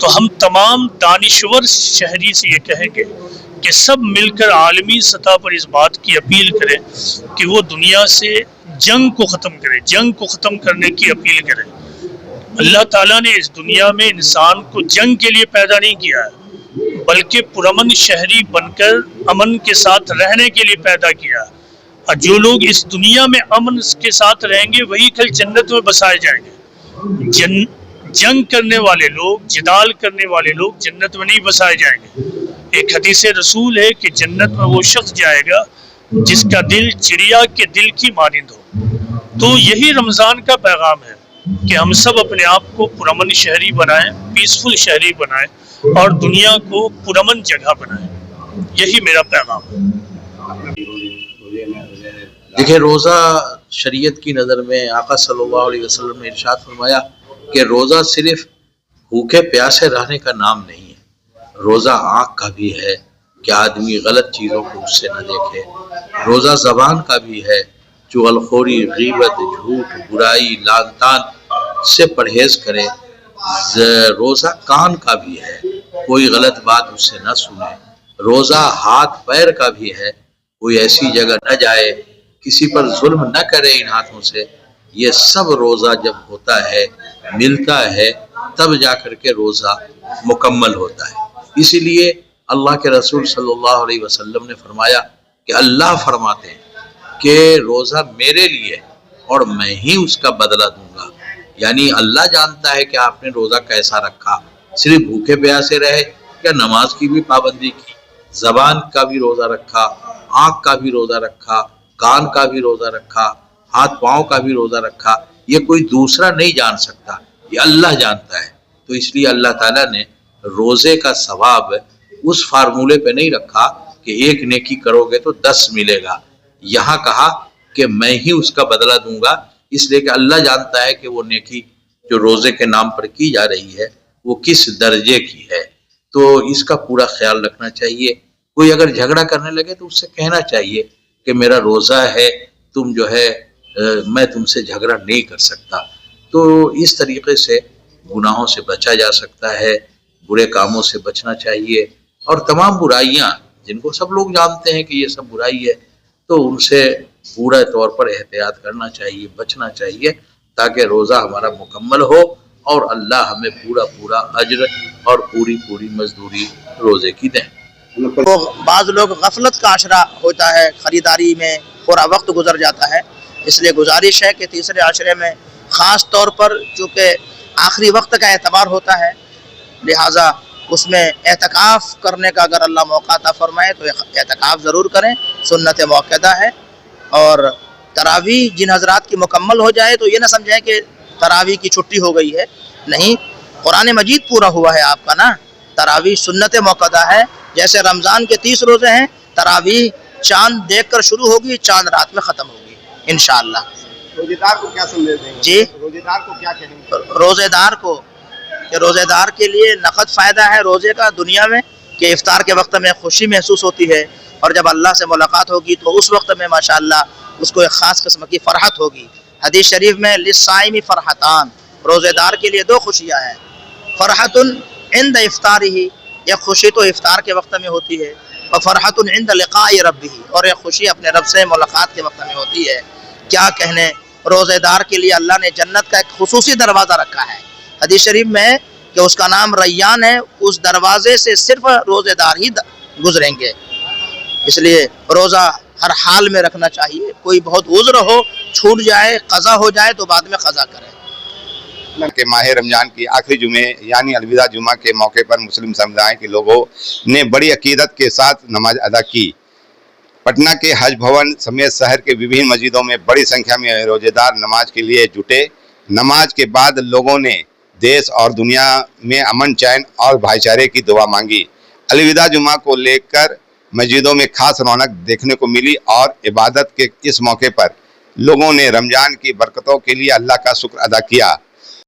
تو ہم تمام دانشور شہری سے یہ کہیں گے کہ سب مل کر عالمی سطح پر اس بات کی اپیل کریں کہ وہ دنیا سے جنگ کو ختم کرے، جنگ کو ختم کرنے کی اپیل کرے۔ اللہ تعالیٰ نے اس دنیا میں انسان کو جنگ کے لیے پیدا نہیں کیا ہے، بلکہ پرامن شہری بن کر امن کے ساتھ رہنے کے لیے پیدا کیا ہے۔ اور جو لوگ اس دنیا میں امن کے ساتھ رہیں گے وہی کل جنت میں بسائے جائیں گے۔ جنگ کرنے والے لوگ، جدال کرنے والے لوگ جنت میں نہیں بسائے جائیں گے۔ ایک حدیث رسول ہے کہ جنت میں وہ شخص جائے گا جس کا دل چڑیا کے دل کی مانند ہو۔ تو یہی رمضان کا پیغام ہے کہ ہم سب اپنے آپ کو پرامن شہری بنائیں، پیسفل شہری بنائیں اور دنیا کو پرامن جگہ بنائیں۔ یہی میرا پیغام ہے۔ دیکھیں، روزہ شریعت کی نظر میں آقا صلی اللہ علیہ وسلم نے ارشاد فرمایا کہ روزہ صرف بھوکے پیاسے رہنے کا نام نہیں ہے، روزہ آنکھ کا بھی ہے کہ آدمی غلط چیزوں کو اس سے نہ دیکھے، روزہ زبان کا بھی ہے، چغلخوری، غیبت، جھوٹ، برائی، لعن طعن سے پرہیز کرے، روزہ کان کا بھی ہے، کوئی غلط بات اس سے نہ سنے، روزہ ہاتھ پیر کا بھی ہے، کوئی ایسی جگہ نہ جائے، کسی پر ظلم نہ کرے ان ہاتھوں سے۔ یہ سب روزہ جب ہوتا ہے، ملتا ہے، تب جا کر کے روزہ مکمل ہوتا ہے۔ اسی لیے اللہ کے رسول صلی اللہ علیہ وسلم نے فرمایا کہ اللہ فرماتے ہیں کہ روزہ میرے لیے اور میں ہی اس کا بدلہ دوں گا۔ یعنی اللہ جانتا ہے کہ آپ نے روزہ کیسا رکھا، صرف بھوکے پیاسے رہے یا نماز کی بھی پابندی کی، زبان کا بھی روزہ رکھا، آنکھ کا بھی روزہ رکھا، کان کا بھی روزہ رکھا، ہاتھ پاؤں کا بھی روزہ رکھا، یہ کوئی دوسرا نہیں جان سکتا، یہ اللہ جانتا ہے۔ تو اس لیے اللہ تعالیٰ نے روزے کا ثواب اس فارمولے پہ نہیں رکھا کہ ایک نیکی کرو گے تو 10 ملے گا، یہاں کہا کہ میں ہی اس کا بدلہ دوں گا، اس لیے کہ اللہ جانتا ہے کہ وہ نیکی جو روزے کے نام پر کی جا رہی ہے وہ کس درجے کی ہے۔ تو اس کا پورا خیال رکھنا چاہیے۔ کوئی اگر جھگڑا کرنے لگے تو اس سے کہنا چاہیے کہ میرا روزہ ہے، تم جو ہے میں تم سے جھگڑا نہیں کر سکتا۔ تو اس طریقے سے گناہوں سے بچا جا سکتا ہے، برے کاموں سے بچنا چاہیے، اور تمام برائیاں جن کو سب لوگ جانتے ہیں کہ یہ سب برائی ہے تو ان سے پورا طور پر احتیاط کرنا چاہیے، بچنا چاہیے، تاکہ روزہ ہمارا مکمل ہو اور اللہ ہمیں پورا اجر اور پوری مزدوری روزے کی دیں۔ بعض لوگ غفلت کا عشرہ ہوتا ہے، خریداری میں پورا وقت گزر جاتا ہے، اس لیے گزارش ہے کہ تیسرے عشرے میں خاص طور پر چونکہ آخری وقت کا اعتبار ہوتا ہے، لہٰذا اس میں اعتکاف کرنے کا اگر اللہ موقع عطا فرمائے تو اعتکاف ضرور کریں، سنت موقعہ ہے۔ اور تراویح جن حضرات کی مکمل ہو جائے تو یہ نہ سمجھیں کہ تراویح کی چھٹی ہو گئی ہے، نہیں، قرآن مجید پورا ہوا ہے آپ کا نا۔ تراویح سنت موقعہ ہے، جیسے رمضان کے 30 روزے ہیں، تراویح چاند دیکھ کر شروع ہوگی، چاند رات میں ختم ہوگی انشاءاللہ۔ روزے دار کو کیا سندیش دیں گے؟ جی، روزے دار کو کیا کہیں گے؟ روزے دار کو کہ روزے دار کے لیے نقد فائدہ ہے روزے کا دنیا میں، کہ افطار کے وقت میں خوشی محسوس ہوتی ہے، اور جب اللہ سے ملاقات ہوگی تو اس وقت میں ماشاءاللہ اس کو ایک خاص قسم کی فرحت ہوگی۔ حدیث شریف میں للصائم فرحتان، روزے دار کے لیے 2 خوشیاں ہیں، فرحت عند افطارہ، ایک خوشی تو افطار کے وقت میں ہوتی ہے، اور فرحت عند لقاء ربہ، اور ایک خوشی اپنے رب سے ملاقات کے وقت میں ہوتی ہے۔ کیا کہنے، روزے دار کے لیے اللہ نے جنت کا ایک خصوصی دروازہ رکھا ہے، حدیث شریف میں کہ اس کا نام ریان ہے، اس دروازے سے صرف روزے دار ہی گزریں گے۔ اس لیے روزہ ہر حال میں رکھنا چاہیے، کوئی بہت عذر ہو، چھوٹ جائے، قضا ہو جائے تو بعد میں قضا کریں۔ کہ ماہ رمضان کی آخری جمعے یعنی الوداع جمعہ کے موقع پر مسلم سمدائے کے لوگوں نے بڑی عقیدت کے ساتھ نماز ادا کی۔ پٹنہ کے حج بھون سمیت شہر کے وبھن مسجدوں میں بڑی سنکھیا میں روزے دار نماز کے لیے جٹے۔ نماز کے بعد لوگوں نے دیش اور دنیا میں امن، چین اور بھائی چارے کی دعا مانگی۔ الوداع جمعہ کو لے کر مسجدوں میں خاص رونق دیکھنے کو ملی، اور عبادت کے اس موقع پر لوگوں نے رمضان کی برکتوں کے لیے اللہ کا شکر ادا کیا۔